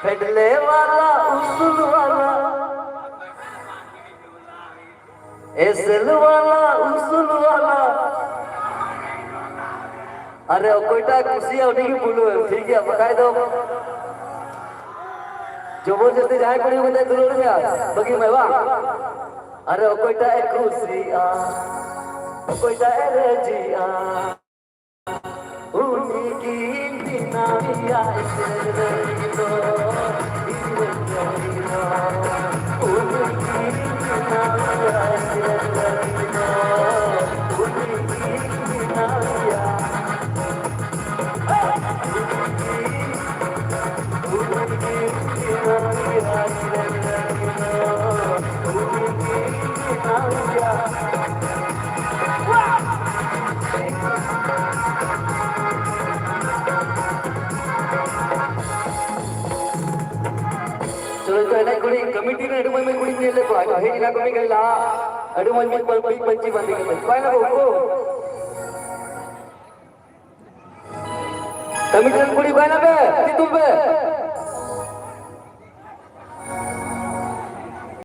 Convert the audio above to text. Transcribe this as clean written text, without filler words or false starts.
फेडले वाला उसूल वाला एसल वाला उसूल वाला अरे कोईटा खुशी है उन्हीं की बोलो ठीक है बकाय दो जो वो जैसे जाए कोई बता दूर गया बगी मैं वाह अरे कोईटा एक खुशी कोईटा रे जिया उन्हीं की दिनारिया कमिटी ने अडुमल में कुड़ी नेले को हे इला को गेला अडुमल में पंची बंदी के काय ना को कमिटी ने कुड़ी काय ना बे ती तुम बे